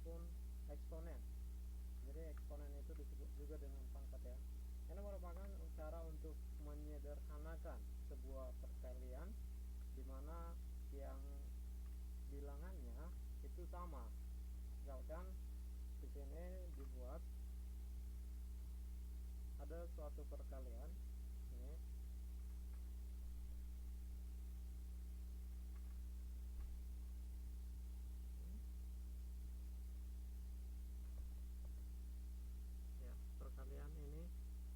ataupun eksponen. Jadi eksponen itu disebut juga dengan pangkat ya. Ini merupakan cara untuk menyederhanakan sebuah perkalian di mana yang bilangannya itu sama. Misalkan di sini dibuat ada suatu perkalian ini ya, perkalian ini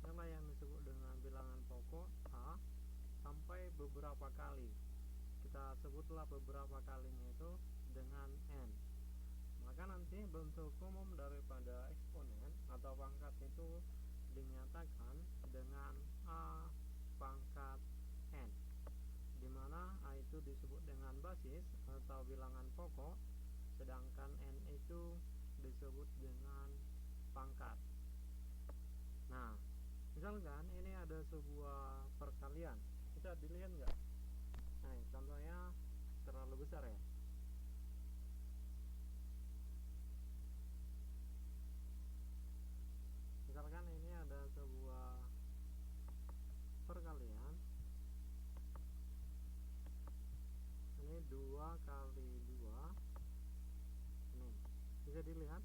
nilai yang disebut dengan bilangan pokok A sampai beberapa kali. Kita sebutlah beberapa kalinya itu dengan N. Maka nanti bentuk umum daripada eksponen atau pangkat itu dinyatakan dengan A pangkat N, di mana A itu disebut dengan basis atau bilangan pokok, sedangkan N itu disebut dengan pangkat. Nah, misalkan ini ada sebuah perkalian, bisa dilihat nggak? Nah, contohnya terlalu besar ya. Misalkan ini ada sebuah perkalian, ini 2 kali 2, ini bisa dilihat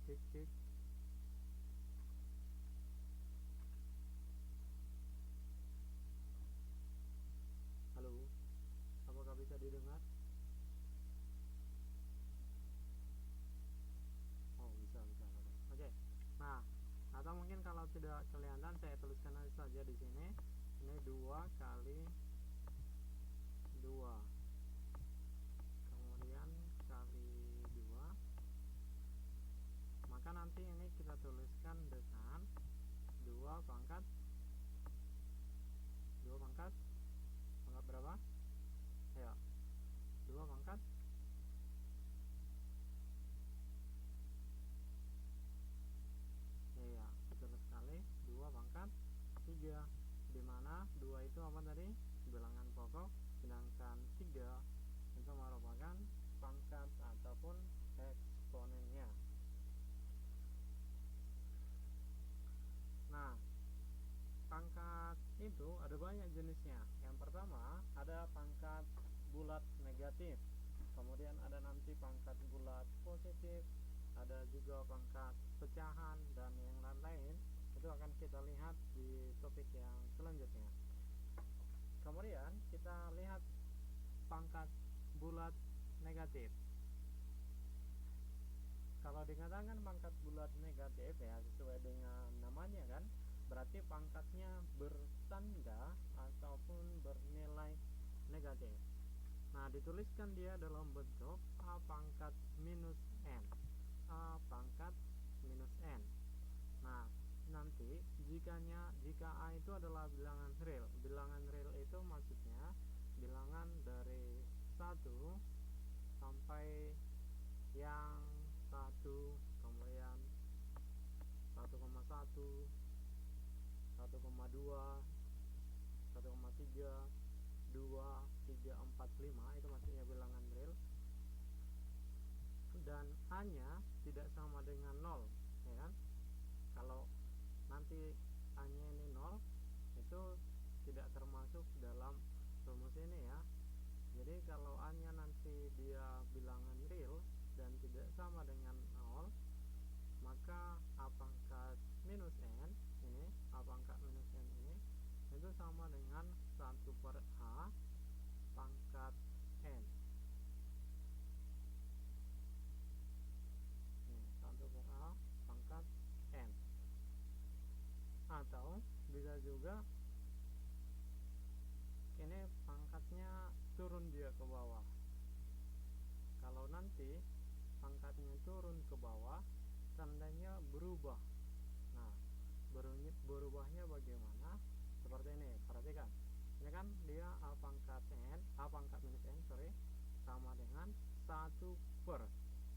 cek. Halo, apakah bisa didengar? Oh, bisa. Oke. Nah, atau mungkin kalau tidak kelihatan saya tuliskan saja di sini. Ini 2 kali 2. Kemudian kali 2. Maka nanti ini kita tuliskan dengan 2 pangkat berapa? Ya, 2 pangkat iya, betul sekali, 2 pangkat 3, dimana 2 itu apa tadi? Bilangan pokok, sedangkan 3 itu merupakan pangkat ataupun eksponennya. Nah, pangkat itu ada banyak jenisnya. Yang pertama ada pangkat bulat negatif, kemudian ada nanti pangkat bulat positif, ada juga pangkat pecahan, dan yang lain-lain itu akan kita lihat di topik yang selanjutnya. Kemudian kita lihat pangkat bulat negatif. Kalau dikatakan pangkat bulat negatif ya sesuai dengan namanya kan, berarti pangkatnya bertanda ataupun bernilai negatif. Nah, dituliskan dia dalam bentuk A pangkat minus N, A pangkat minus N. Nah, nanti jika A itu adalah bilangan real. Bilangan real itu maksudnya bilangan dari 1 sampai yang 1, kemudian 1,1, 1,2, 1,3, 2, 3, 4, 5, itu maksudnya bilangan real. Dan A-nya tidak sama dengan 0, ya kan? Kalau nanti A-nya ini 0, itu tidak termasuk dalam rumus ini ya. Jadi kalau A-nya nanti dia bilangan real dan tidak sama dengan 0, maka A pangkat minus N ini, A pangkat minus N ini itu sama dengan 1 per A pangkat N. 1 per A pangkat N. Atau bisa juga ini pangkatnya turun dia ke bawah. Kalau nanti pangkatnya turun ke bawah, tandanya berubah. Nah, berubahnya bagaimana? Seperti ini, perhatikan. Ini kan dia A pangkat minus N, sama dengan 1 per.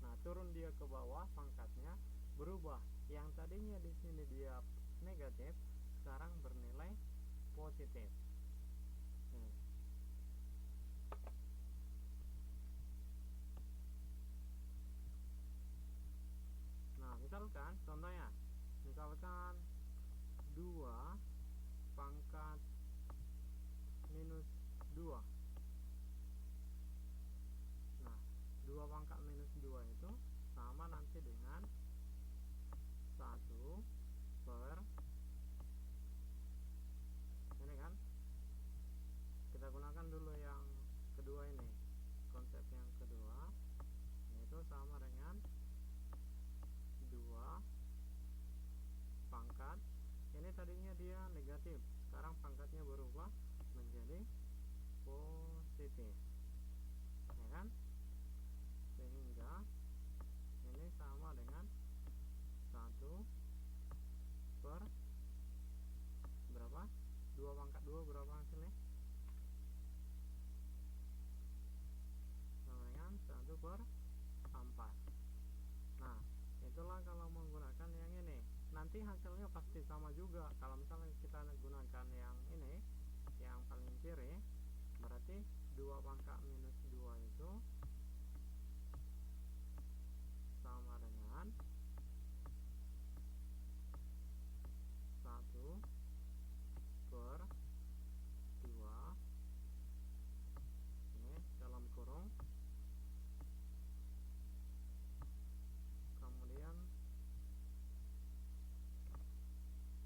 Nah, turun dia ke bawah, pangkatnya berubah. Yang tadinya di sini dia negatif, sekarang bernilai positif. Nih. misalkan contohnya, misalkan 2 pangkat minus 2. Nah, 2 pangkat minus 2 itu sama nanti dengan 1 per ini kan, kita gunakan dulu yang kedua ini, konsep yang kedua, yaitu sama dengan 2 pangkat, ini tadinya dia negatif, sekarang pangkatnya berubah menjadi positif, ya kan, sehingga ini sama dengan 1 per berapa, 2 pangkat 2 berapa hasilnya, sama dengan 1 per 4. Nah, itulah kalau menggunakan yang ini, nanti hasilnya pasti sama juga. Kalau misalnya kita gunakan yang ini, yang paling kiri, berarti 2 pangkat minus 2 itu sama dengan 1 per 2 ini dalam kurung, kemudian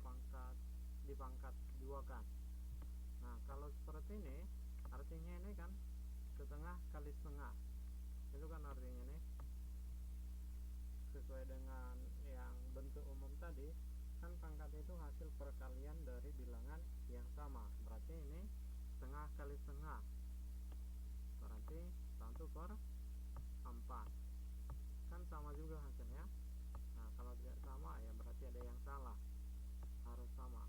pangkat dipangkat 2 kan. Nah, kalau seperti ini artinya ini kan setengah kali setengah, itu kan artinya ini sesuai dengan yang bentuk umum tadi kan, pangkat itu hasil perkalian dari bilangan yang sama, berarti ini setengah kali setengah, berarti 1 per 4 kan sama juga hasilnya. Nah, kalau tidak sama ya berarti ada yang salah, harus sama.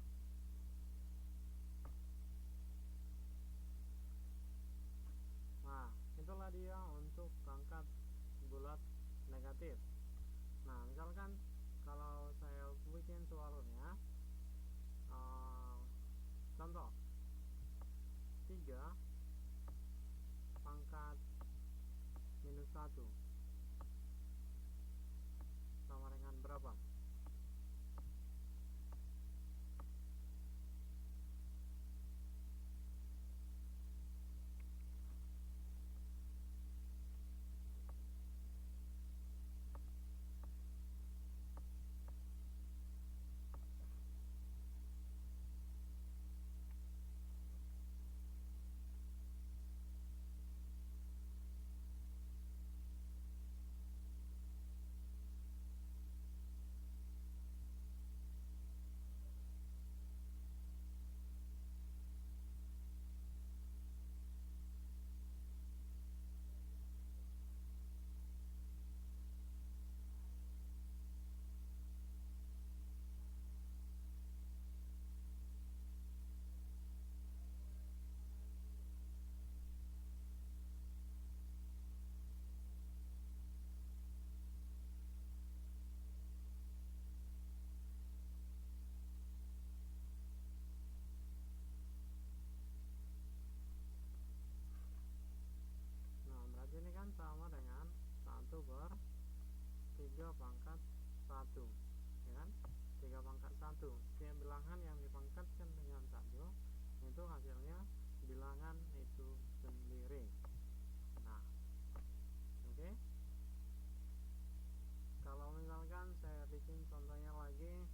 Nah, itulah dia untuk pangkat bulat negatif. Nah, misalkan kalau saya bikin soalnya contoh 3 pangkat minus 1 sama dengan berapa? Nah, berarti ini kan sama dengan 1 per 3 pangkat 1, ya kan, 3 pangkat 1, setiap bilangan yang dipangkatkan dengan 1 itu hasilnya bilangan itu sendiri. Nah, oke. Kalau misalkan saya bikin contohnya lagi,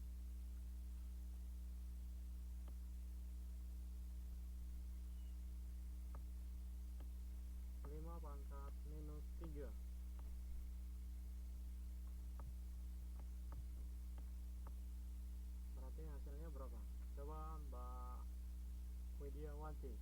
5 pangkat minus 3, berarti hasilnya berapa? Coba Mbak Widiawati.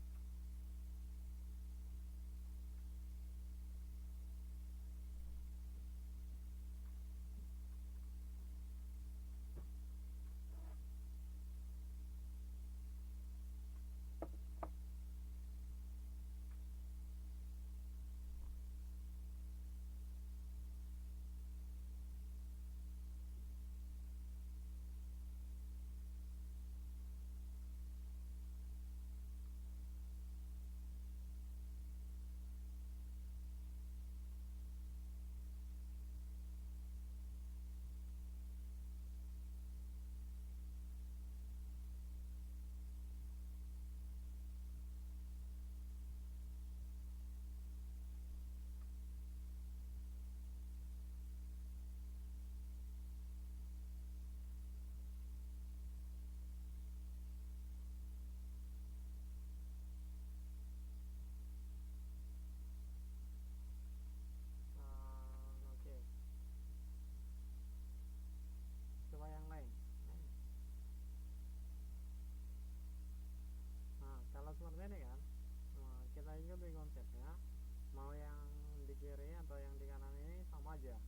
kiri atau yang di kanan ini sama aja.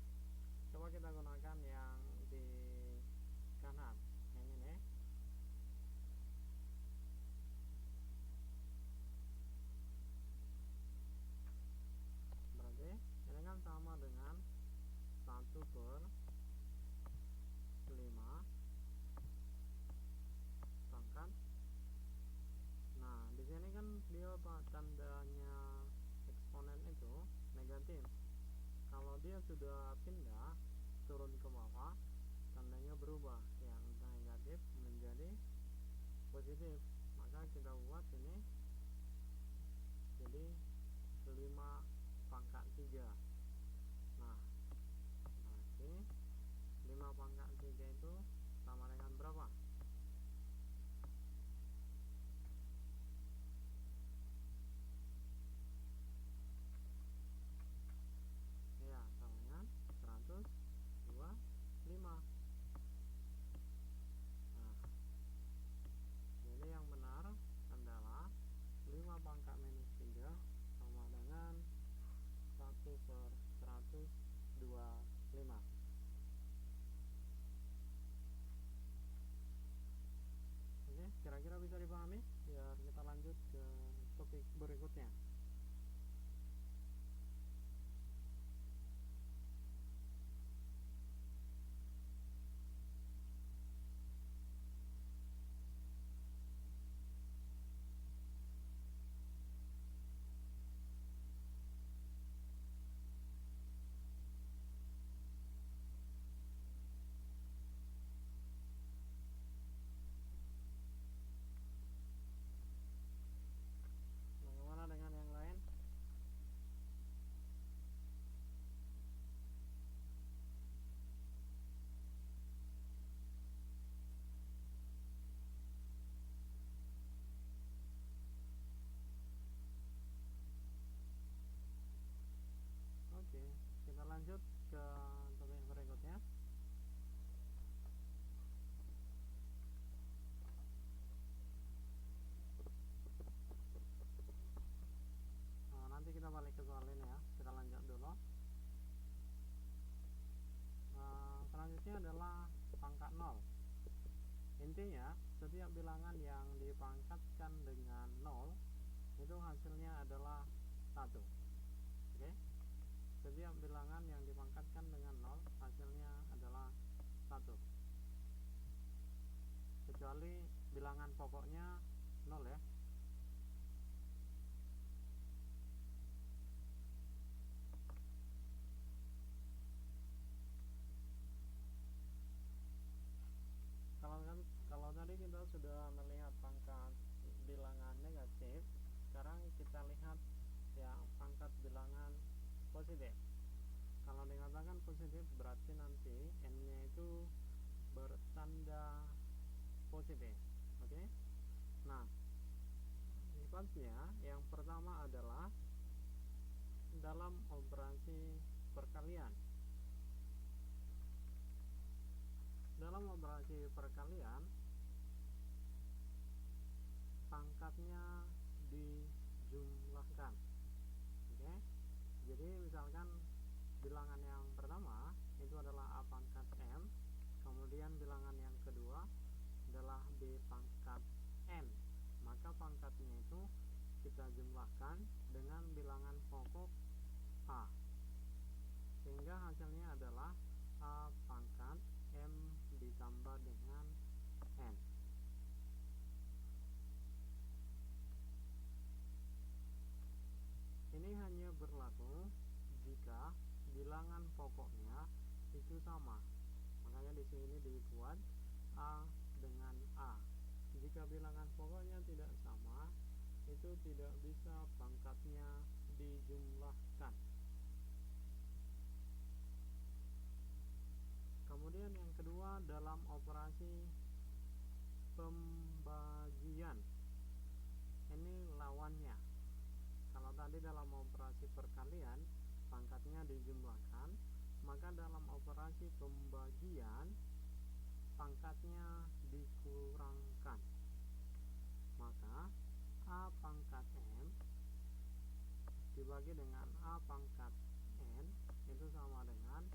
Coba kita gunakan yang di kanan, yang ini. Berarti ini kan sama dengan 1/5 pangkat. Nah, di sini kan dia tandanya eksponen itu negatif. Kalau dia sudah pindah turun ke bawah, tandanya berubah, yang negatif menjadi positif. Maka kita buat ini jadi 5/3. Nah, berarti 5/3 itu sama dengan berapa? Ya, sama dengan 125. Nah, jadi yang benar adalah 5/-3 sama dengan 1/125. Oke, kira-kira bisa dipahami? Biar kita lanjut ke topik berikutnya. Bagaimana dengan yang lain? Oke, kita lanjut ke topik berikutnya. Nah, nanti kita balik ke soal ini ya. Kita lanjut dulu. Selanjutnya adalah pangkat 0. Intinya, setiap bilangan yang dipangkatkan dengan 0 itu hasilnya adalah 1. Oke? Setiap bilangan yang dipangkatkan dengan 0 hasilnya adalah 1. Kecuali bilangan pokoknya 0 ya. Kalau tadi kita sudah melihat pangkat bilangan negatif, sekarang kita lihat yang pangkat bilangan positif. Kalau dikatakan positif berarti nanti n-nya itu bertanda positif. Oke? Nah, sifatnya yang pertama adalah dalam operasi perkalian. Dalam operasi perkalian, pangkatnya dijumlahkan. Oke? Jadi misalkan bilangan yang pertama itu adalah a pangkat m, kemudian bilangan yang kedua adalah b pangkat n, maka pangkatnya itu kita jumlahkan dengan bilangan pokok a, sehingga hasilnya adalah a pangkat m ditambah dengan n. Ini hanya berlaku jika bilangan pokoknya itu sama. Makanya di sini dibuat a dengan a. Jika bilangan pokoknya tidak sama, itu tidak bisa pangkatnya dijumlahkan. Kemudian yang kedua dalam operasi pembagian. Ini lawannya. Kalau tadi dalam operasi perkalian pangkatnya dijumlahkan, maka dalam operasi pembagian pangkatnya dikurangkan. Maka a pangkat m dibagi dengan a pangkat itu sama dengan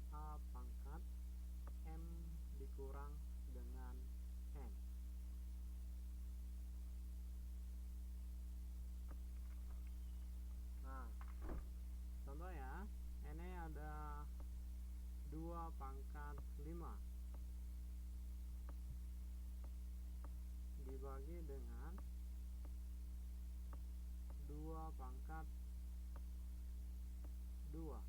A pangkat M dikurang dengan N. Nah, contoh ya, ini ada 2 pangkat 5 dibagi dengan 2 pangkat 2.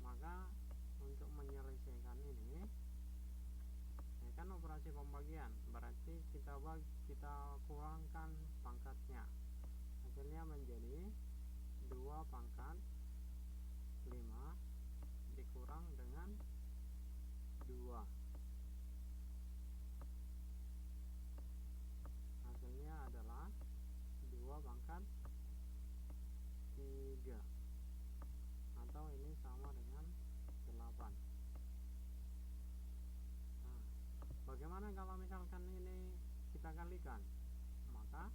Maka untuk menyelesaikan ini kan operasi pembagian, berarti kita kurangkan pangkatnya, hasilnya menjadi 2 pangkat 5 dikurang dengan 2, hasilnya adalah 2 pangkat 3, atau ini sama dengan 8. Nah, bagaimana kalau misalkan ini kita kalikan? Maka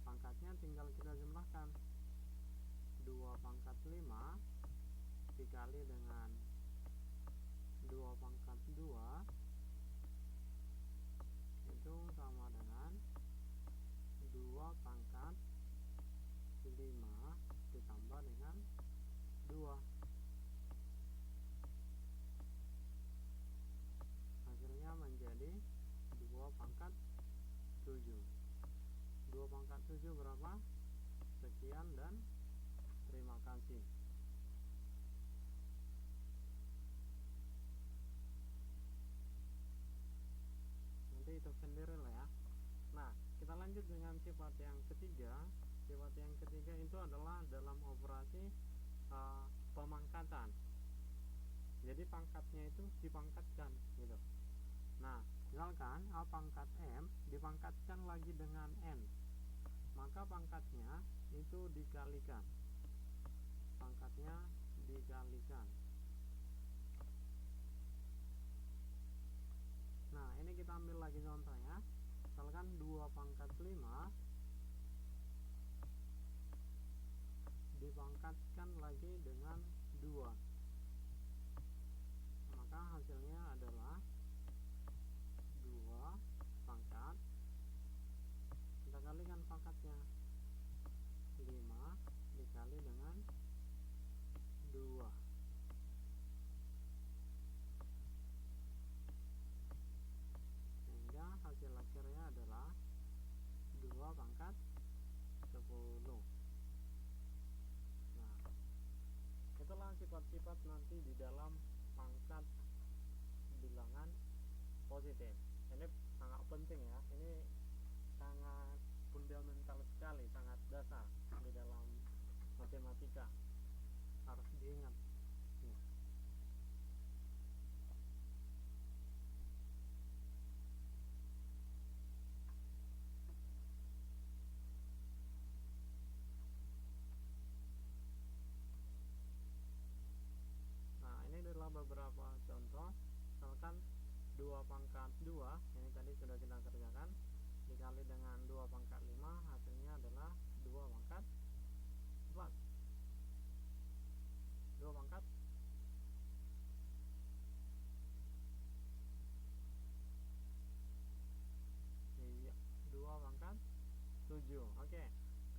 pangkatnya tinggal kita jumlahkan. 2 pangkat 5 dikali dengan 2 pangkat 2 itu sama dengan 2 pangkat 5 ditambah dengan 2, hasilnya menjadi 2 pangkat 7. 2 pangkat 7 berapa? Sekian dan terima kasih. Nanti hitung sendiri lah ya. Nah, kita lanjut dengan sifat yang ketiga. Sifat yang ketiga itu adalah dalam operasi pemangkatan. Jadi pangkatnya itu dipangkatkan gitu. Nah, misalkan A pangkat M dipangkatkan lagi dengan N, maka pangkatnya itu dikalikan. Pangkatnya dikalikan. Nah, ini kita ambil lagi contohnya. Misalkan 2 pangkat 5 dipangkatkan lagi dengan 2, maka hasilnya adalah 2 pangkat, kita kalikan pangkatnya, 5 dikali dengan 2, sehingga hasil akhirnya adalah 2 pangkat 10. Nah, itulah sifat-sifat nanti di dalam pangkat bilangan positif. Ini sangat penting ya, ini sangat fundamental sekali, sangat dasar di dalam matematika, harus diingat. Nah, ini adalah beberapa contoh. Misalkan 2 pangkat 2, ini tadi sudah kita kerjakan, dikali dengan 2 pangkat 5, hasilnya adalah 2 pangkat 4. 2 pangkat iya, 2 pangkat 7. Oke.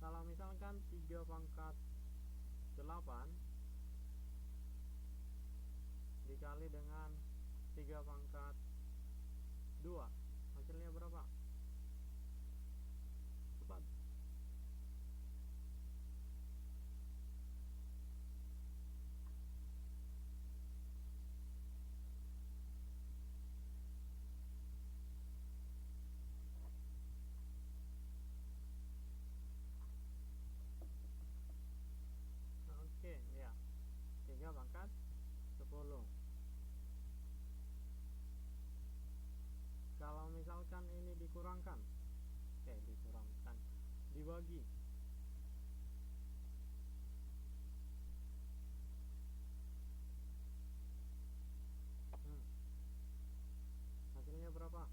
Kalau misalkan 3 pangkat 8 dikali dengan 3 pangkat 2, hasilnya berapa? 4. Oke, ya. 3 pangkat 10. Kalau misalkan ini dibagi, hasilnya berapa?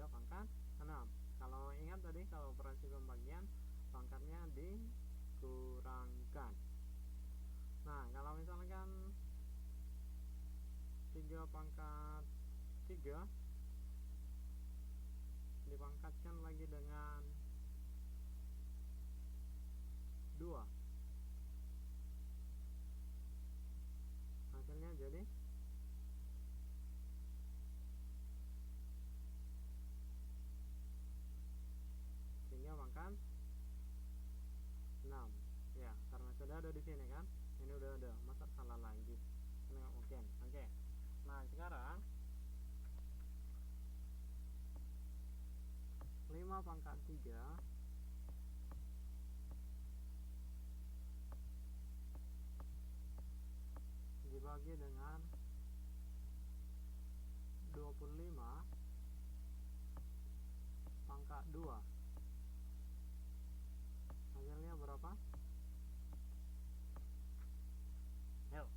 pangkat 6. Kalau ingat tadi, kalau operasi pembagian pangkatnya dikurangkan. Nah, kalau misalkan 3 pangkat 3 dipangkatkan lagi dengan 2, hasilnya jadi 3 pangkat 6. Ya, karena sudah ada di sini kan, ini udah ada, masa salah lagi, ini nggak mungkin. Oke, nah sekarang 5 pangkat 3 dibagi dengan 25 pangkat 2, hasilnya berapa? Yuk.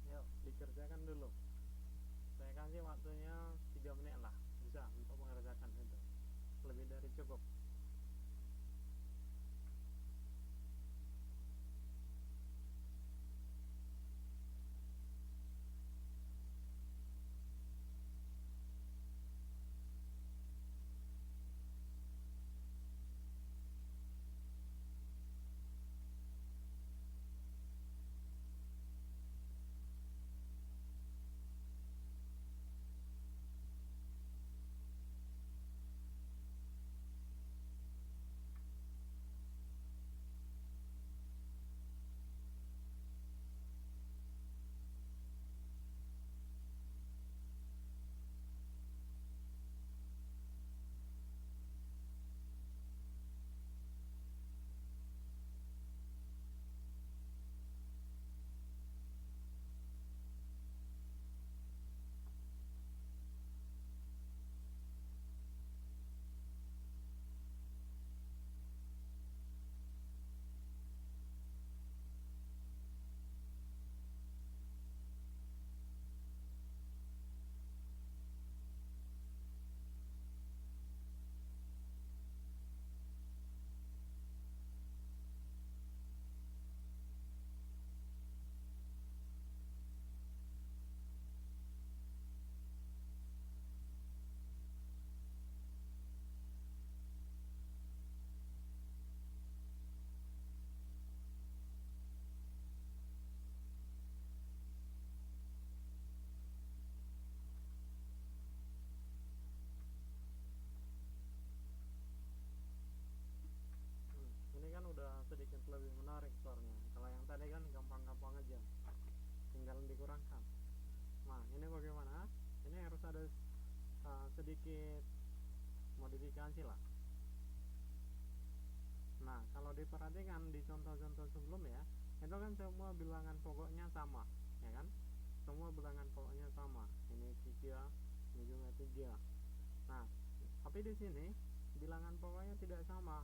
Yuk, dikerjakan dulu. Saya kasih waktunya 3 menit lah, bisa untuk mengerjakan itu. Lebih dari cukup. Ini kan udah sedikit lebih menarik soalnya. Kalau yang tadi kan gampang-gampang aja, tinggal dikurangkan. Nah, ini bagaimana? Ini harus ada sedikit modifikasi lah. Nah, kalau diperhatikan di contoh-contoh sebelumnya, itu kan semua bilangan pokoknya sama, ya kan? Semua bilangan pokoknya sama. Ini 3, ini juga 3. Nah, tapi di sini bilangan pokoknya tidak sama.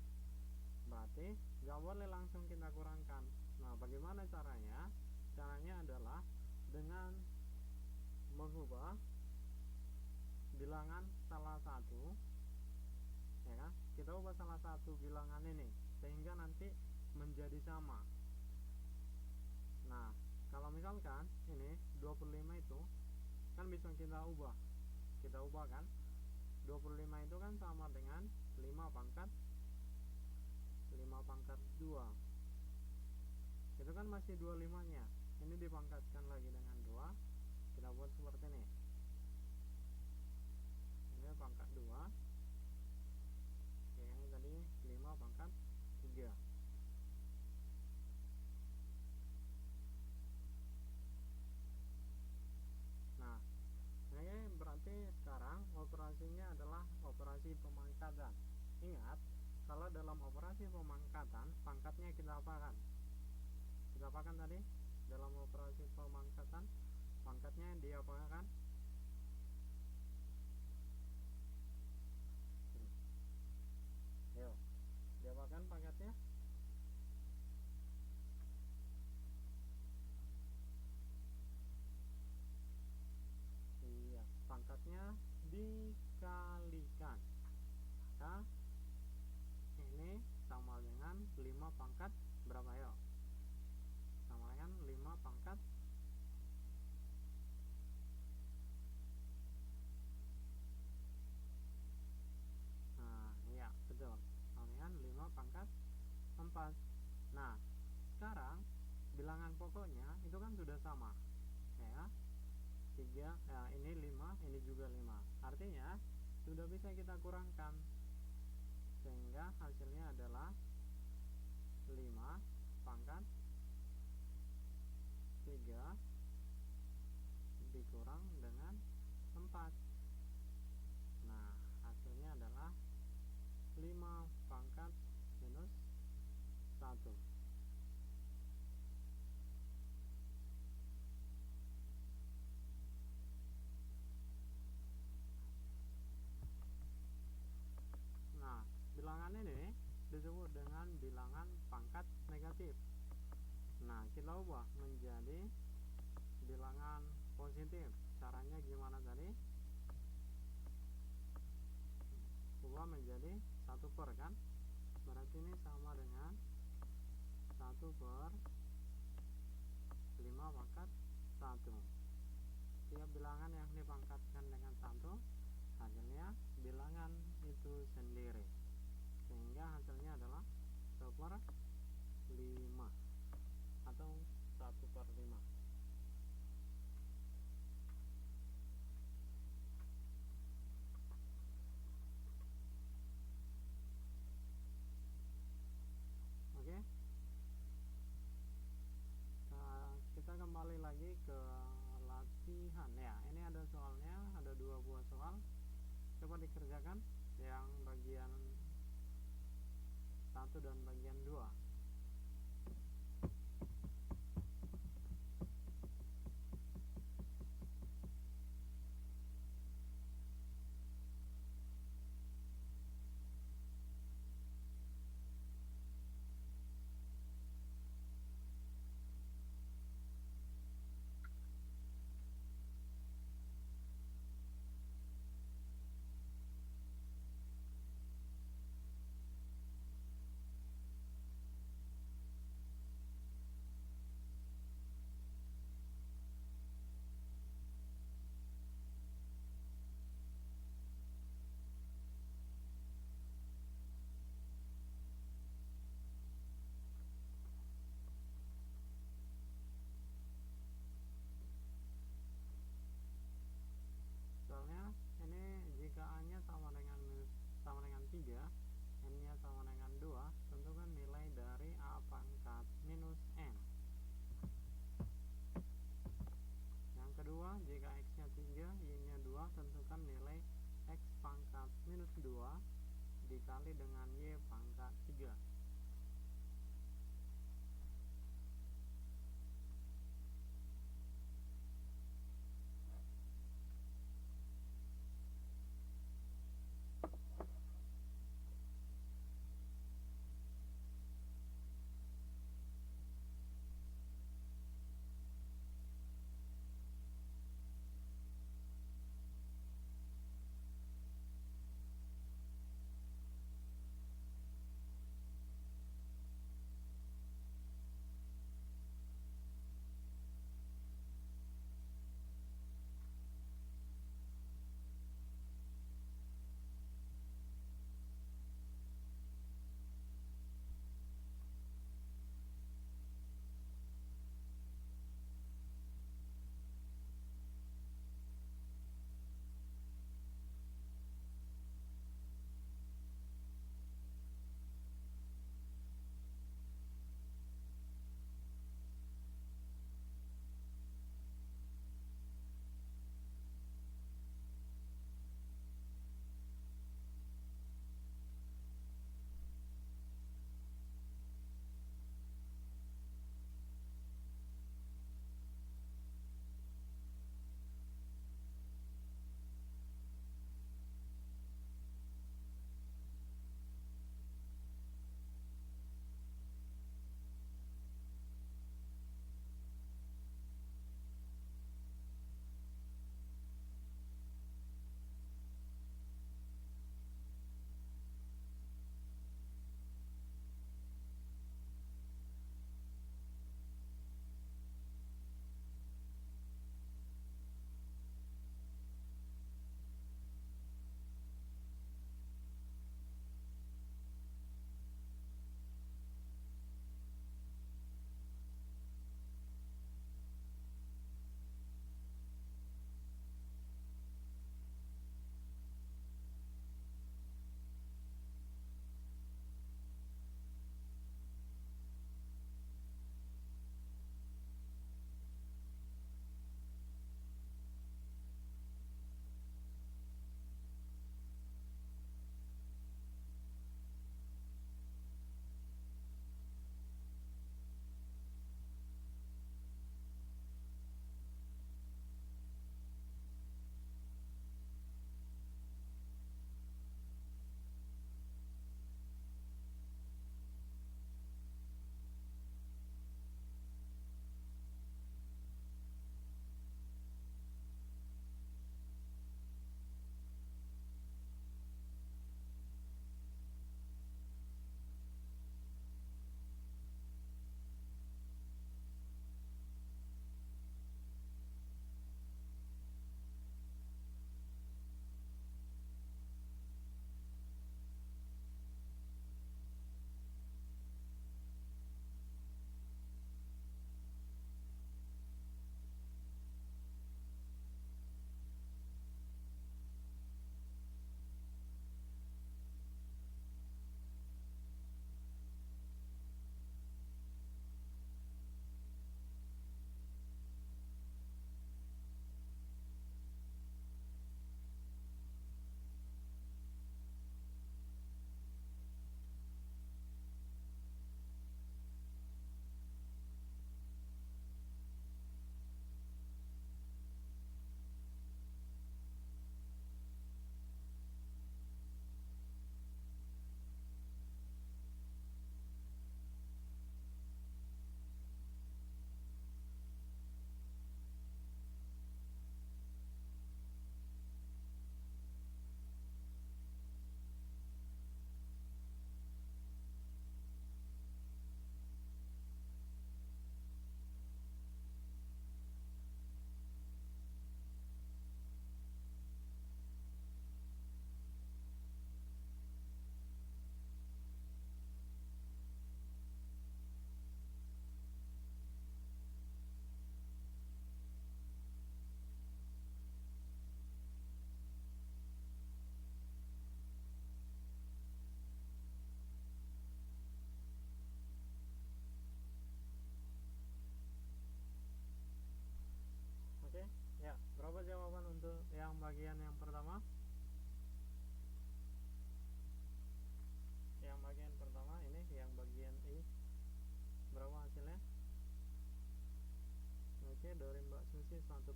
Berarti nggak boleh langsung kita kurangkan. Nah, bagaimana caranya? Caranya adalah dengan mengubah bilangan salah satu, ya kan? Kita ubah salah satu bilangan ini sehingga nanti menjadi sama. Nah, kalau misalkan ini 25 itu kan bisa kita ubah kan? 25 itu kan sama dengan 5 pangkat 2. Itu kan masih 25 nya, ini dipangkatkan lagi dengan 2, kita buat seperti ini pangkat 2. Oke, ini tadi 5 pangkat 3. Nah, ini berarti sekarang operasinya adalah operasi pemangkatan. Ingat, kalau dalam operasi pemangkatan, pangkatnya kita apakan? Kita apakan tadi? Dalam operasi pemangkatan, pangkatnya diapakan? Yuk, diapakan pangkatnya? Iya, pangkatnya dikalikan. Maka ini sama dengan 5 pangkat berapa yuk? Sama dengan 5 pangkat iya betul, sama dengan 5 pangkat 4. Nah, sekarang bilangan pokoknya itu kan sudah sama ya, 3, ini 5, ini juga 5, artinya sudah bisa kita kurangkan, sehingga hasilnya adalah 5 pangkat 3 dikurang dengan 4. Nah, hasilnya adalah 5 pangkat minus 1. Nah, bilangan ini disebut dengan bilangan pangkat negatif. Nah, kita ubah menjadi bilangan positif. Caranya gimana tadi? Ubah menjadi 1 per kan? Berarti ini sama dengan 1 per 5 pangkat 1. Tiap bilangan yang dipangkatkan dengan 1, hasilnya bilangan itu sendiri, sehingga hasilnya adalah 1 per 5 atau 1 per 5. Oke, kita kembali lagi ke latihan ya. Ini ada soalnya, ada 2 buah soal. Coba dikerjakan yang bagian 1 dan bagian 2. Soalnya ini jika A-nya sama dengan 3, N-nya sama dengan 2, tentukan nilai dari A pangkat minus N. Yang kedua, jika X-nya 3, Y-nya 2, tentukan nilai X pangkat minus 2 dikali dengan Y pangkat 3.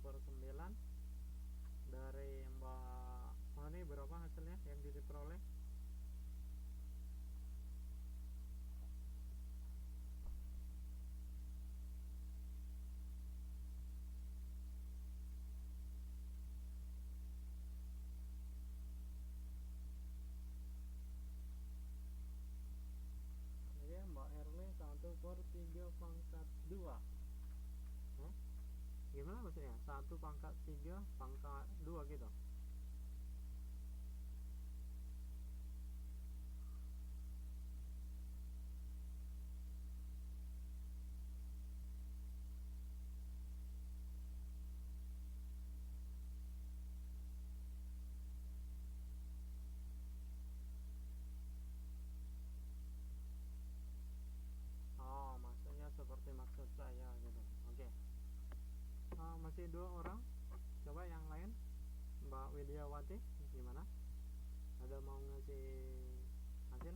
1/9 dari Mbak ini berapa hasilnya yang diperoleh? Jadi Mbak Erli 1/3/2. Gimana maksudnya? 1/3/2 gitu. Oh, maksudnya seperti maksud saya gitu. Oke. Masih 2 orang. Coba yang lain. Mbak Widiawati gimana? Ada mau ngasih hasil?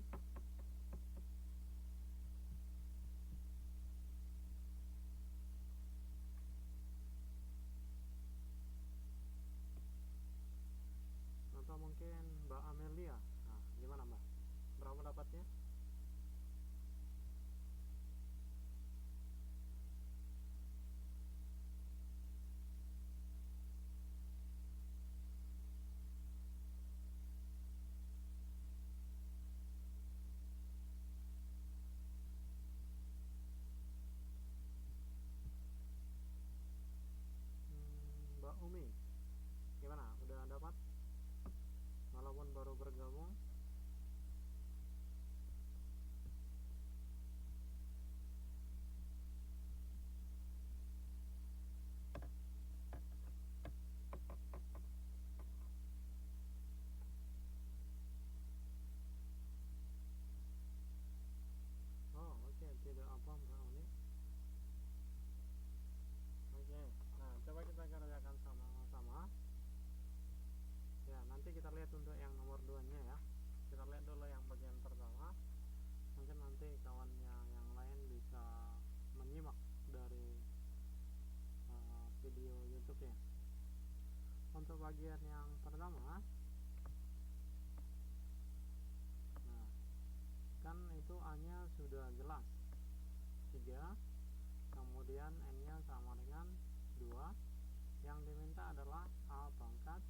Atau mungkin Mbak Amelia? Nah, gimana Mbak? Berapa dapatnya? Mbak Umi gimana? Udah dapat? Walaupun baru bergabung. Oh, oke, tidak apa Mbak Umi. Oke. Nah, coba kita kerjakan sama-sama. Ya, nanti kita lihat untuk yang nomor 2-nya ya. Kita lihat dulu yang bagian pertama. Mungkin nanti kawannya yang lain bisa menyimak dari video YouTube-nya. Untuk bagian yang pertama, nah, kan itu A-nya sudah jelas 3, kemudian N-nya sama dengan 2. Yang diminta adalah A pangkat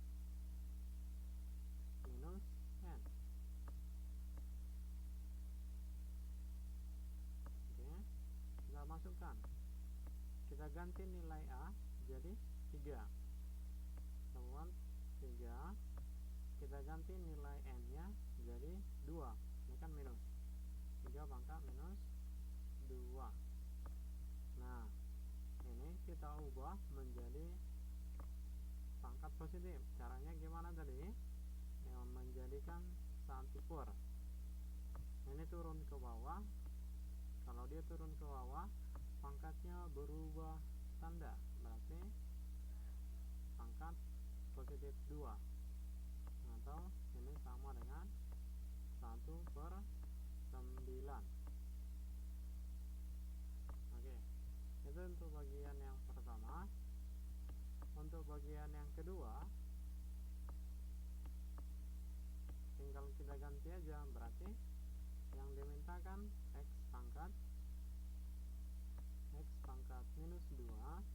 minus N. Oke, kita masukkan, kita ganti nilai A jadi 3, kemudian 3, kita ganti nilai N nya jadi 2, ini kan minus 3 pangkat minus 2. Nah, ini kita ubah menjadi pangkat positif. Caranya gimana tadi? Yang menjadikan 1/4. Ini turun ke bawah. Kalau dia turun ke bawah, pangkatnya berubah tanda, berarti pangkat positif 2, atau ini sama dengan 1/9. Oke, itu untuk bagian yang pertama. Untuk bagian yang kedua, tinggal kita ganti aja, berarti yang dimintakan X pangkat minus 2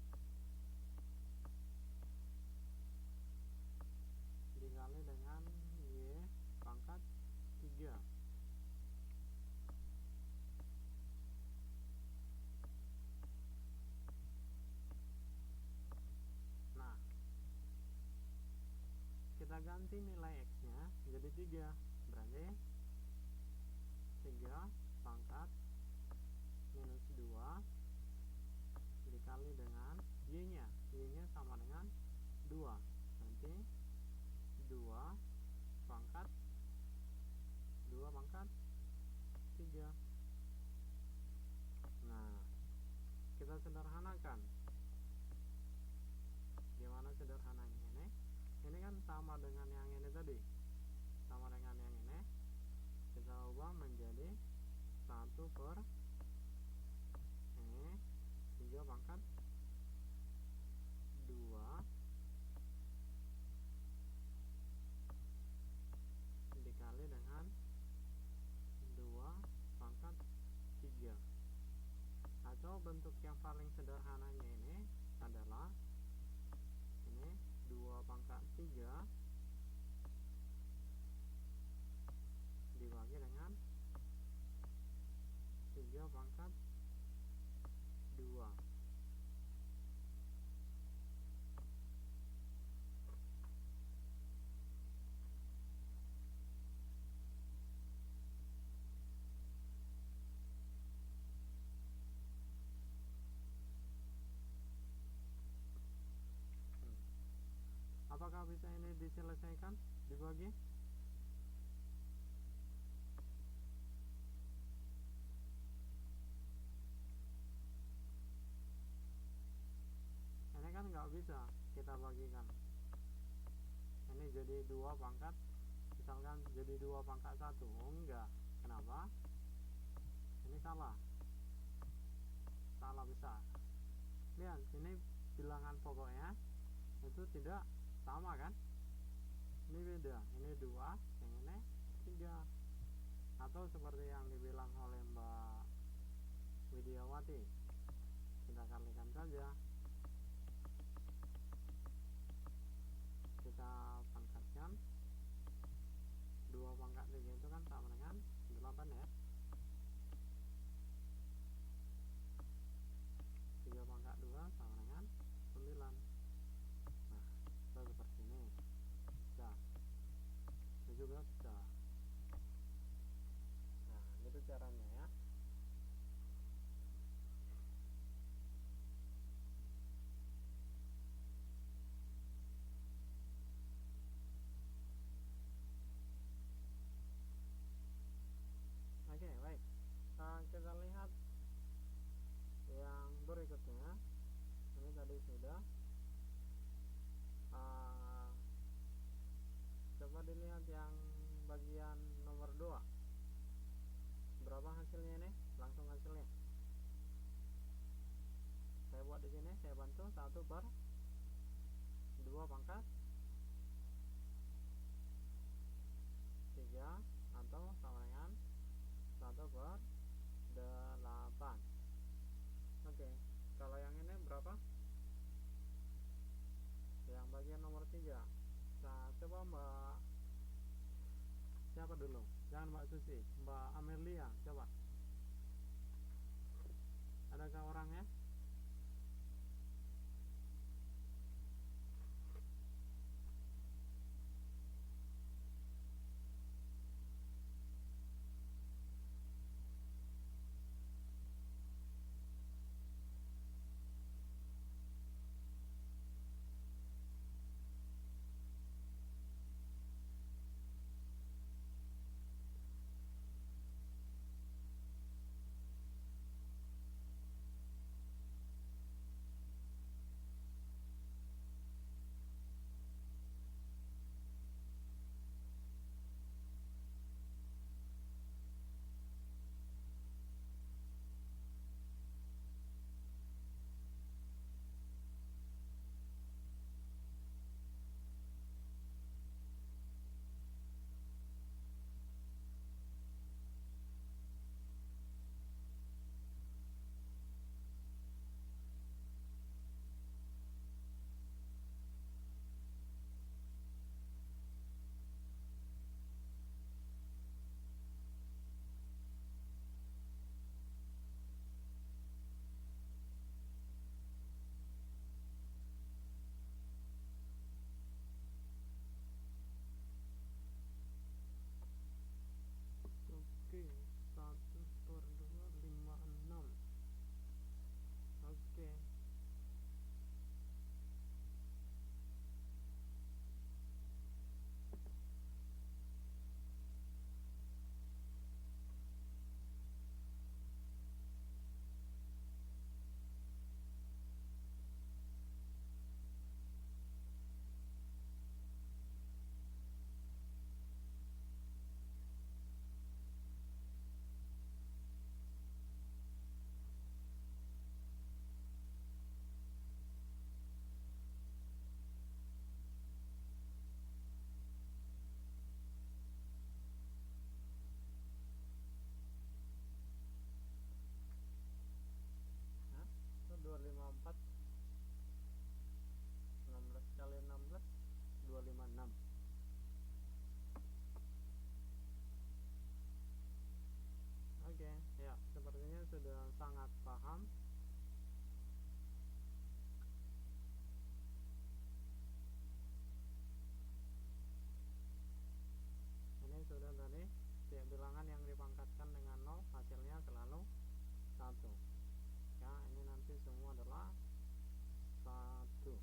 dikali dengan Y pangkat 3. Nah, kita ganti nilai X nya jadi 3, berarti 3 pangkat minus 2 dikali dengan Y nya sama dengan 2, nanti 2 pangkat 3. Nah, kita sederhanakan. Gimana sederhananya ini? Ini kan sama dengan yang ini tadi, sama dengan yang ini. Kita ubah menjadi 1/, ini 3 pangkat 2 sederhananya ini adalah ini 2/3 dibagi dengan 3/2. Apakah bisa ini diselesaikan, dibagi? Ini kan nggak bisa kita bagikan. Ini jadi 2 pangkat, misalkan jadi 2/1. Oh enggak, kenapa? Ini salah besar. Lihat, ini bilangan pokoknya itu tidak sama kan? Ini beda, ini 2, yang ini 3. Atau seperti yang dibilang oleh Mbak Widiawati, kita kalikan saja, kita pangkatkan 2/3 itu kan sama dengan 8 ya. 3/2 sama dengan 9. Nah, kita seperti ini bisa, ini juga bisa. Nah, itu caranya ya. Oke, baik. Kita lihat yang berikutnya. Ini tadi sudah. Coba dilihat yang bagian nomor 2. Berapa hasilnya ini? Langsung hasilnya. Saya buat di sini, saya bantu 1/2/3 atau sama dengan 1/8. Oke, kalau yang ini berapa? Yang bagian nomor 3. Nah, coba Mbak siapa dulu? Jangan Mbak Susi, Mbak Amelia, coba. Adakah orangnya? setiap bilangan yang dipangkatkan dengan 0 hasilnya selalu 1. Ya, ini nanti semua adalah 1.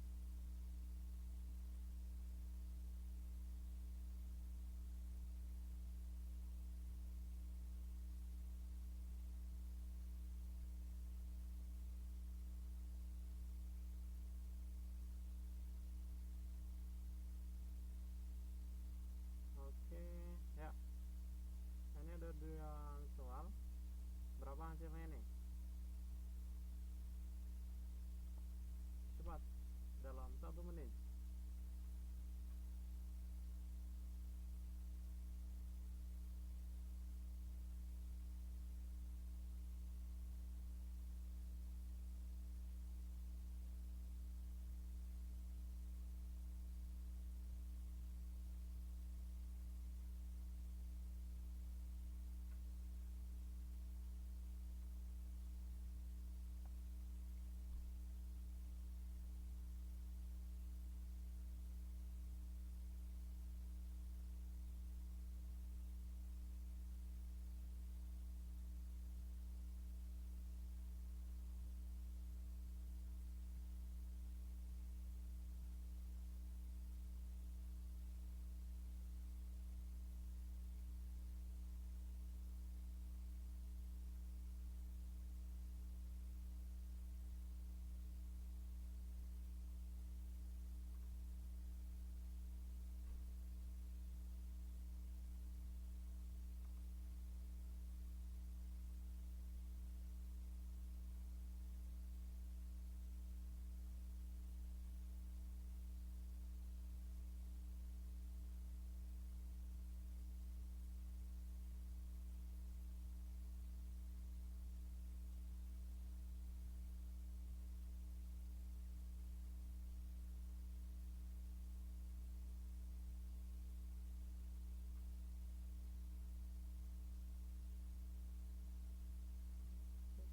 Oke, ya. Ini ada 2 soal. Berapa hasilnya nih? Cepat, dalam 1 menit.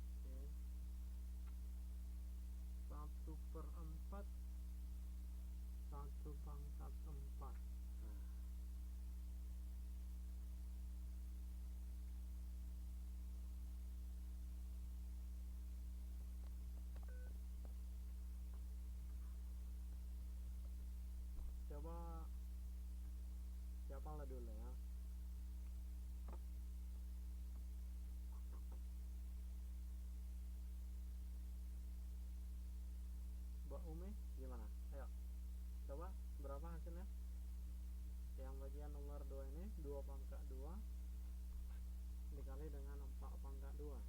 Oke. 1/4 1/4. Nah, coba siapa dulu ya. Mbak Umi gimana? Ayo, coba berapa hasilnya? Yang bagian nomor 2 ini 2 pangkat 2 dikali dengan 4 pangkat 2.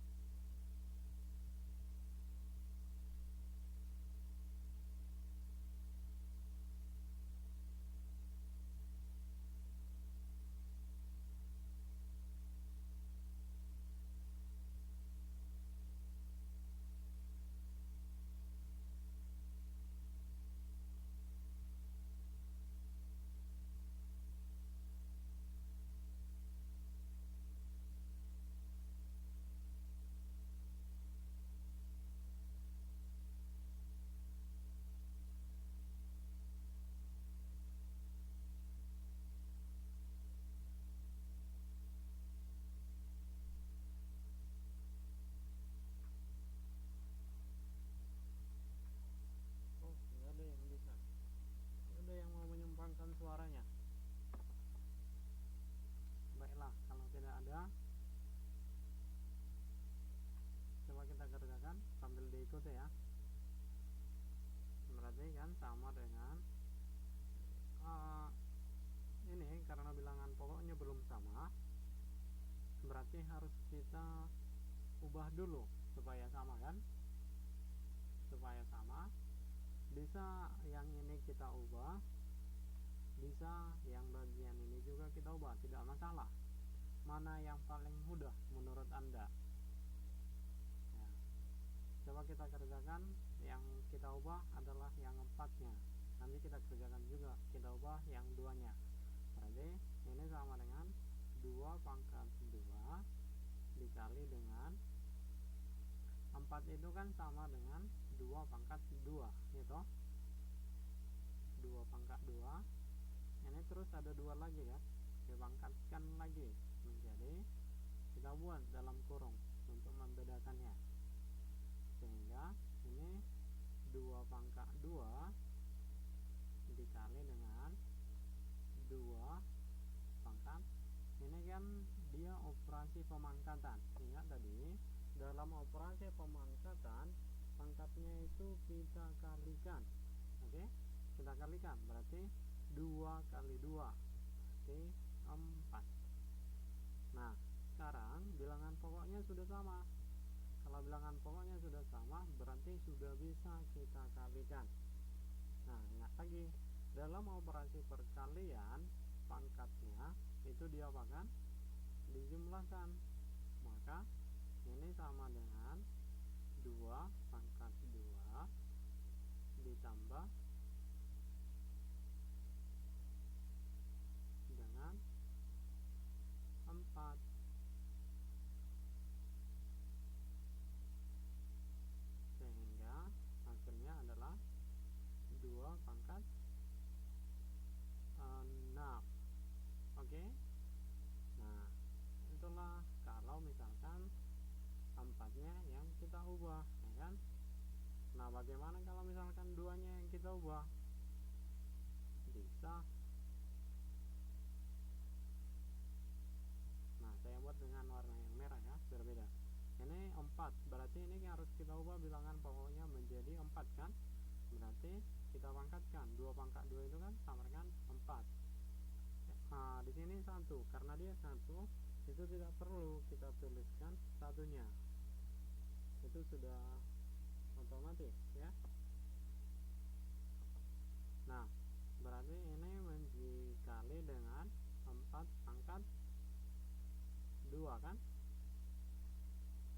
Oh, nggak ada yang bisa. Nggak ada yang mau menyumbangkan suaranya. Baiklah, kalau tidak ada, coba kita kerjakan sambil diikuti ya. Berarti kan sama dengan ini, karena bilangan pokoknya belum sama, berarti harus kita ubah dulu supaya sama kan. Supaya sama, bisa yang ini kita ubah, bisa yang bagian ini juga kita ubah, tidak masalah. Mana yang paling mudah menurut Anda? Ya. Coba kita kerjakan. Yang kita ubah adalah yang 4-nya. Nanti kita kerjakan juga, kita ubah yang 2-nya. Berarti ini sama dengan 2 pangkat 2 dikali dengan 4 itu kan sama dengan 2 pangkat 2 gitu. 2 pangkat 2. Ini terus ada 2 lagi ya, dipangkatkan lagi menjadi kita buat dalam kurung untuk membedakannya, sehingga ini 2 pangkat 2 dikali dengan 2 pangkat, ini kan dia operasi pemangkatan. Ingat tadi, dalam operasi pemangkatan pangkatnya itu kita kalikan. Oke, kita kalikan, berarti 2 kali 2 berarti 4. Nah, sekarang bilangan pokoknya sudah sama. Kalau bilangan pokoknya sudah sama, berarti sudah bisa kita kalikan. Nah, ingat lagi, dalam operasi perkalian pangkatnya itu diapakan? Dijumlahkan. Maka ini sama dengan 2 pangkat 2 ditambah dengan 4. Sehingga hasilnya adalah 2 pangkat 6. Oke. Nah, itulah kalau misalkan 4-nya yang kita ubah, ya kan? Nah, bagaimana kalau misalkan 2-nya yang kita ubah? Bisa. Nah, saya buat dengan warna yang merah ya, berbeda. Ini 4, berarti ini harus kita ubah bilangan pokoknya menjadi 4 kan? Berarti kita pangkatkan, 2 pangkat 2 itu kan sama dengan 4. Nah, di sini 1, karena dia 1, itu tidak perlu kita tuliskan satunya. Itu sudah otomatis ya. Nah, berarti ini dikali dengan 4 pangkat 2 kan?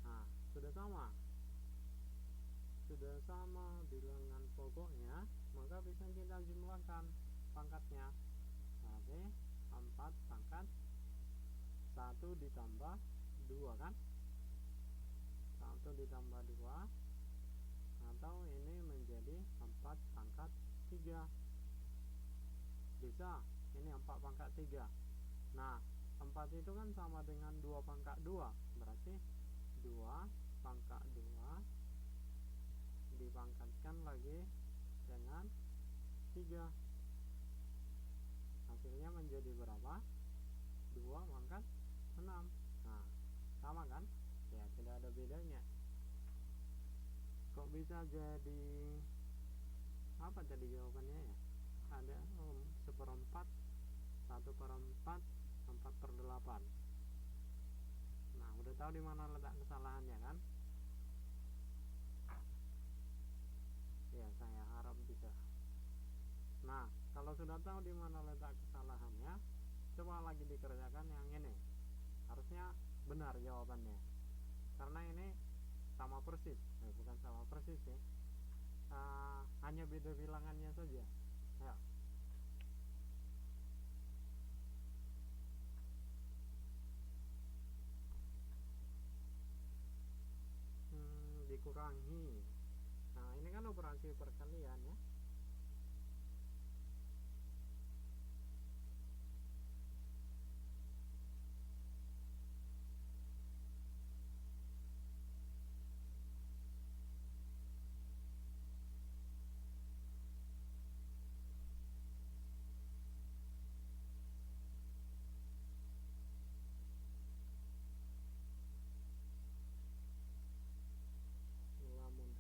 Nah, sudah sama bilangan pokoknya, maka bisa kita jumlahkan pangkatnya. Berarti 4 pangkat 1 ditambah 2 kan? 1 ditambah 2, atau ini menjadi 4 pangkat 3. Bisa, ini 4 pangkat 3. Nah, 4 itu kan sama dengan 2 pangkat 2, berarti 2 pangkat 2 dipangkatkan lagi dengan 3. Hasilnya menjadi berapa? 2 pangkat 6. Nah, sama kan? Ya, tidak ada bedanya. Kok bisa jadi apa tadi jawabannya ya? Ada 1/4, 1/4, 4/8. Nah, udah tahu di mana letak kesalahannya kan? Ya, saya harap bisa. Nah, kalau sudah tahu di mana letak kesalahannya, coba lagi dikerjakan yang ini. Harusnya benar jawabannya. Karena ini sama persis, bukan sama persis ya. Hanya beda bilangannya saja. Ya. Dikurangi. Nah, ini kan operasi perkalian ya. Lamun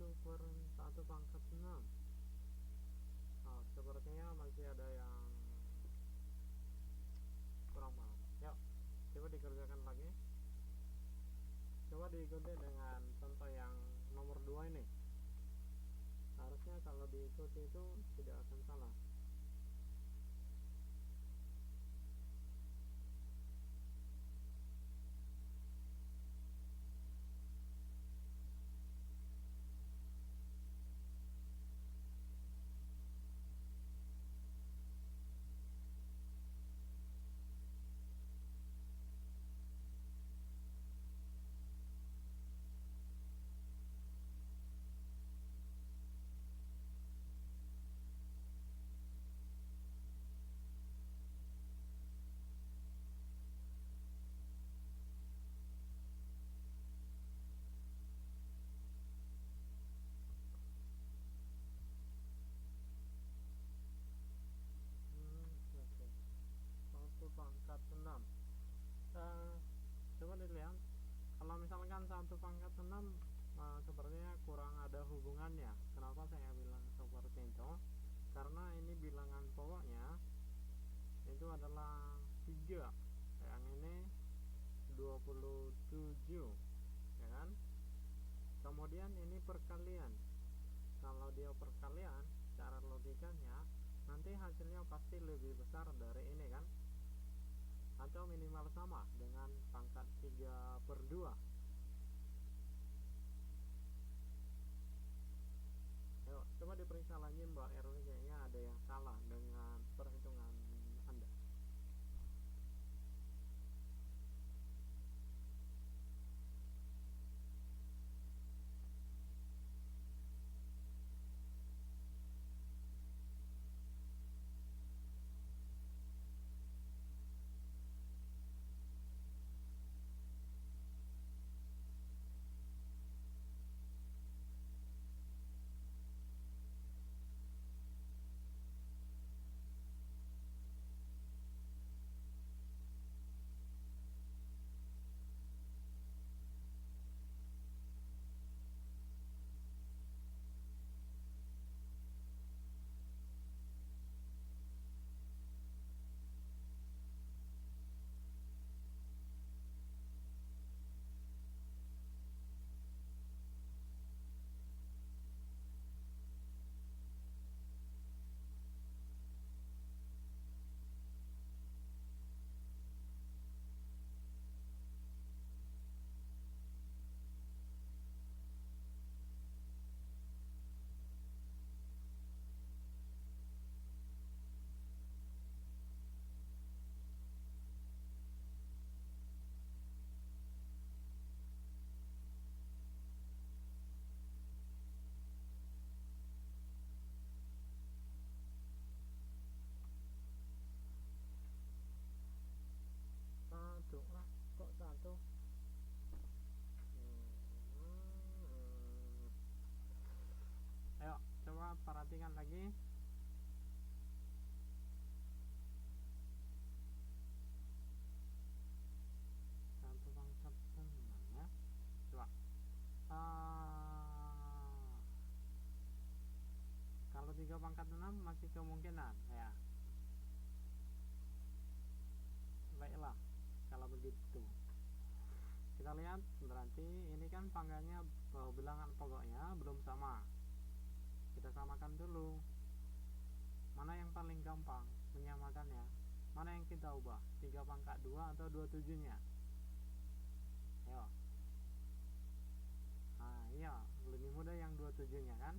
1/1/6. Nah, sepertinya masih ada yang kurang paham. Yuk, coba dikerjakan lagi. Coba diikuti dengan contoh yang nomor 2 ini. Harusnya kalau diikuti itu tidak akan salah. Oke. 1/6. Coba dilihat, kalau misalkan 1/6, sepertinya kurang ada hubungannya. Kenapa saya bilang seperti itu? Karena ini bilangan pokoknya itu adalah 3, yang ini 27, ya kan? Kemudian ini perkalian. Kalau dia perkalian, cara logikanya nanti hasilnya pasti lebih besar dari ini kan, atau minimal sama dengan pangkat 3/2. Ayo, coba diperiksa lagi Mbak Erwin, kayaknya ada yang salah dengan perhitungan Anda. Satu lah, kok satu? Ayo, coba perhatikan lagi. Satu pangkat 6 ya. Coba. Kalau 3/6 masih kemungkinan ya. Baiklah, kalau begitu kita lihat, berarti ini kan pangkalnya bilangan pokoknya belum sama. Kita samakan dulu. Mana yang paling gampang menyamakannya? Mana yang kita ubah? 3/2 atau 27 nya? Ayo. Nah iya, lebih mudah yang 27 nya kan.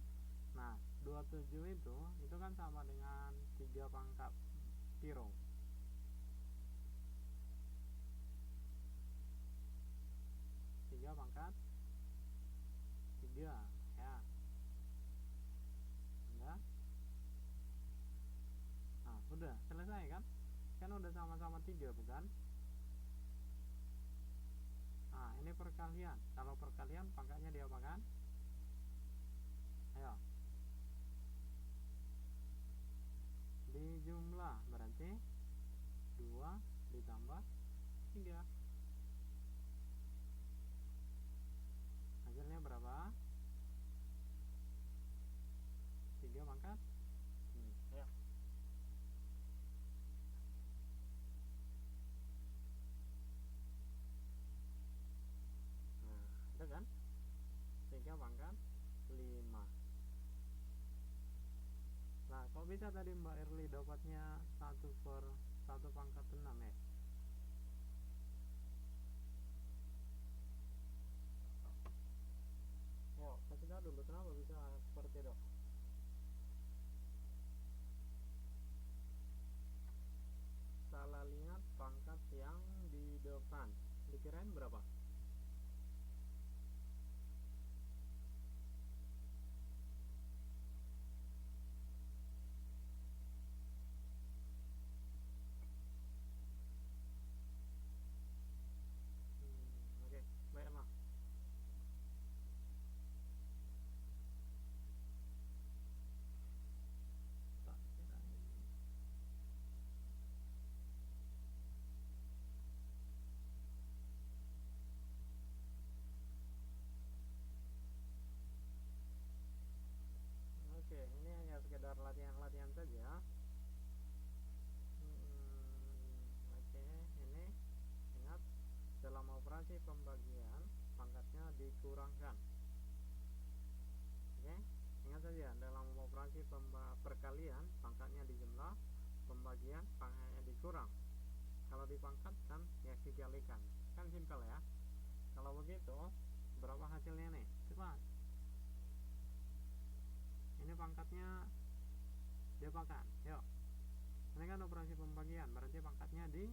Nah 27 itu kan sama dengan 3 pangkat piro. 3/3 ya. Enggak? Nah udah selesai kan? Kan udah sama-sama 3 bukan? Nah ini perkalian. Kalau perkalian pangkatnya diapakan? Ayo, dijumlah, berarti 2 ditambah 3, hasilnya berapa? 3 pangkat 5. Nah, kok bisa tadi Mbak Erli dapatnya 1/1 pangkat 6 ya? Yuk, kasih tahu dulu kenapa bisa seperti itu. Salah lihat pangkat yang di depan. Dikirain berapa? Oke, baiklah. Tak kirain. Oke, ini hanya sekedar latihan-latihan saja. Oke, ini ingat dalam operasi pembagian pangkatnya dikurangkan. Oke, ingat saja dalam operasi perkalian pangkatnya dijumlah, pembagian pangkatnya dikurang. Kalau dipangkat kan ya dikalikan, kan simpel ya. Kalau begitu berapa hasilnya nih? Cepat. Ini pangkatnya diapakan? Yuk. Ini kan operasi pembagian, berarti pangkatnya di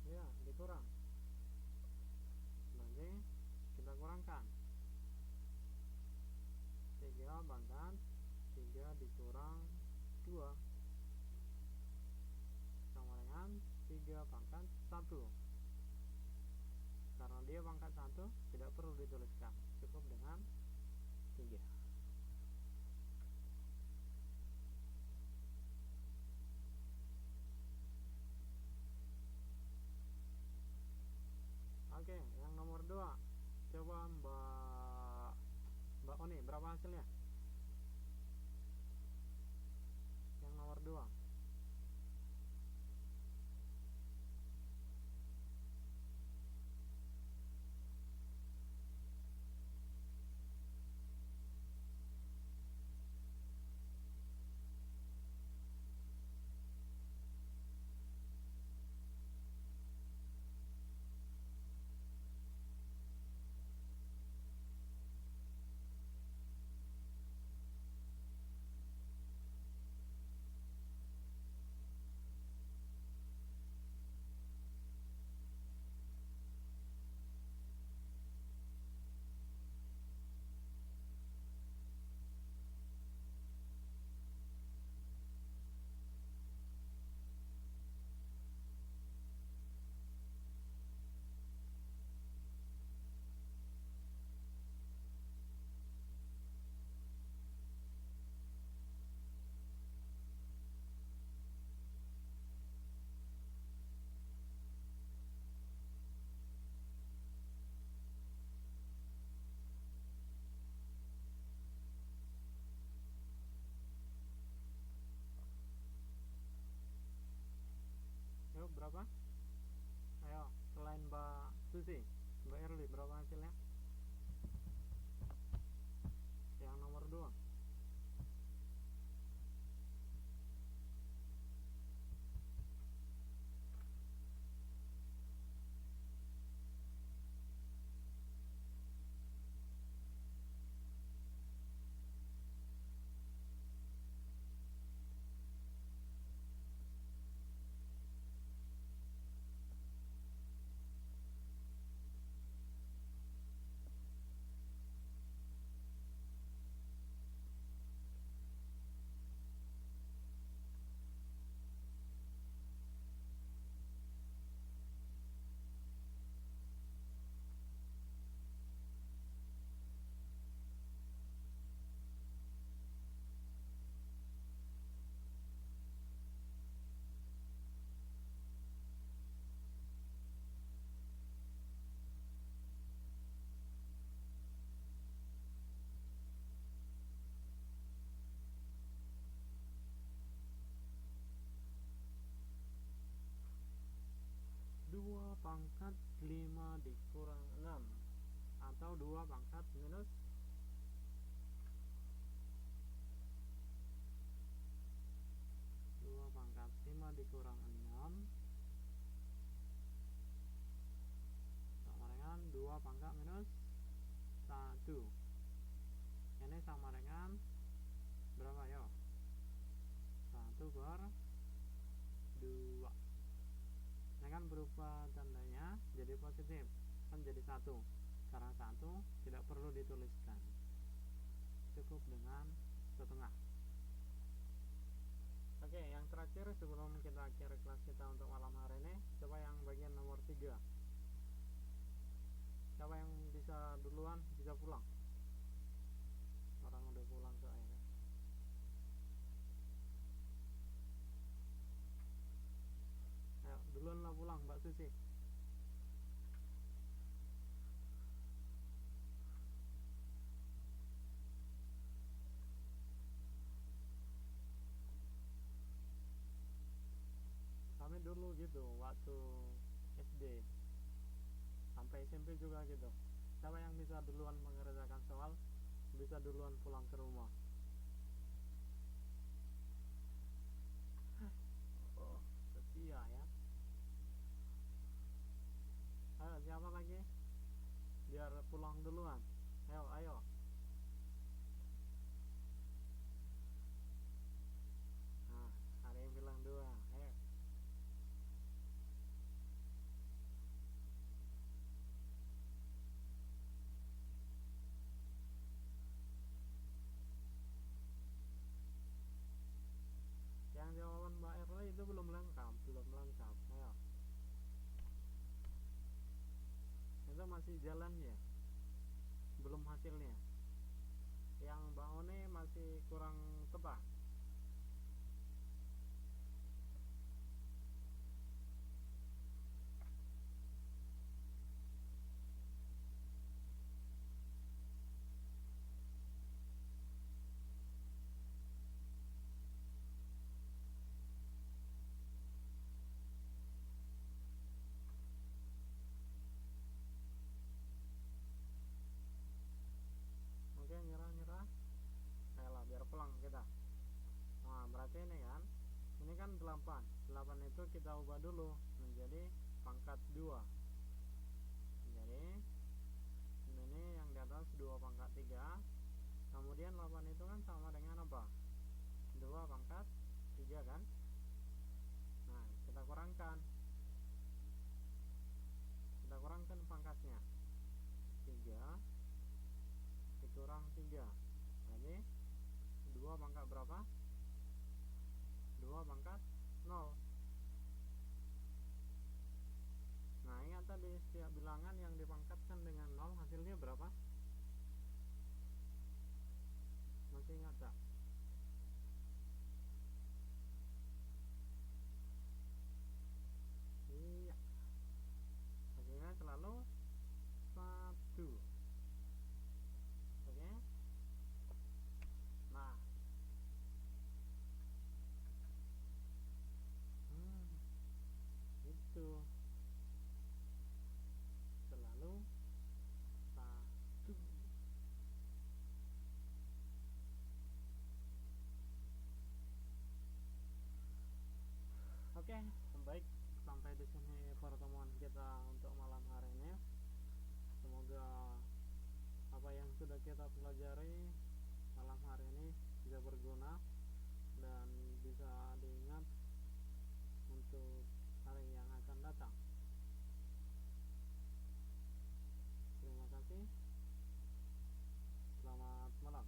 ya dikurang. Nanti kita kurangkan 3 pangkat 3 dikurang 2 sama dengan 3 pangkat 1. Karena dia pangkat 1 tidak perlu dituliskan, cukup dengan 3. Oke, yang nomor 2. Coba Mbak Oni, berapa hasilnya? Yang nomor 2. Yuk, berapa? Ayo, selain Mbak Susi, Mbak Erli, berapa hasilnya? Yang nomor 2. 2 pangkat 5 dikurang 6, atau 2 pangkat minus 2 pangkat 5 dikurang 6 sama dengan 2 pangkat minus 1. Ini sama dengan berapa yo? 1 per 2. Ini kan berubah tandanya jadi positif, kan jadi 1. Karena 1 tidak perlu dituliskan, cukup dengan setengah. Oke, yang terakhir sebelum kita akhiri kelas kita untuk malam hari ini, coba yang bagian nomor 3. Siapa yang bisa duluan bisa pulang? Orang udah pulang soalnya. Ayo, duluan lah pulang, Mbak Susi. Kami dulu gitu, waktu SD sampai SMP juga gitu. Siapa yang bisa duluan mengerjakan soal, bisa duluan pulang ke rumah. Oh, setia ya. Ayo, siapa lagi? Biar pulang duluan. Ayo. Nah, ada yang bilang 2. Ayo. Yang jawaban Mbak Erla itu belum lengkap. Ayo. Itu masih jalan ya, belum hasilnya. Yang Mbak One masih kurang tepat. Oke, nyerah. Ayolah, biar pulang kita. Nah, berarti ini kan 8. 8 itu kita ubah dulu menjadi pangkat 2. Jadi ini yang di atas 2 pangkat 3. Kemudian 8 itu kan sama dengan apa? 2 pangkat 3 kan? Nah, kita kurangkan pangkatnya. 3 dikurang 3. Jadi 2 pangkat berapa? 2 pangkat 0. Nah, ingat tadi setiap bilangan yang dipangkatkan dengan 0 hasilnya berapa? Masih ingat tak? Iya, hasilnya selalu 1. Oke. Nah, itu selalu 1. Oke, baik, sampai di sini pertemuan kita untuk malam hari ini. Semoga apa yang sudah kita pelajari malam hari ini bisa berguna dan bisa diingat untuk hari yang akan datang. Terima kasih. Selamat malam.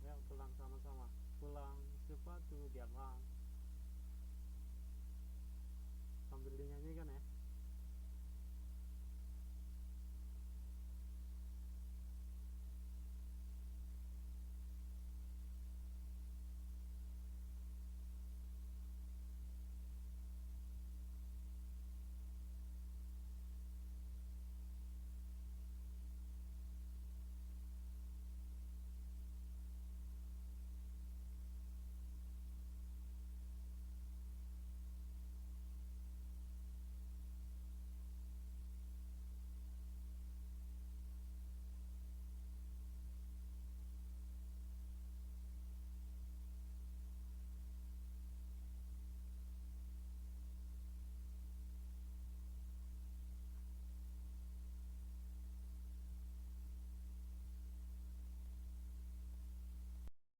Yuk pulang sama-sama. Pulang sepatu biar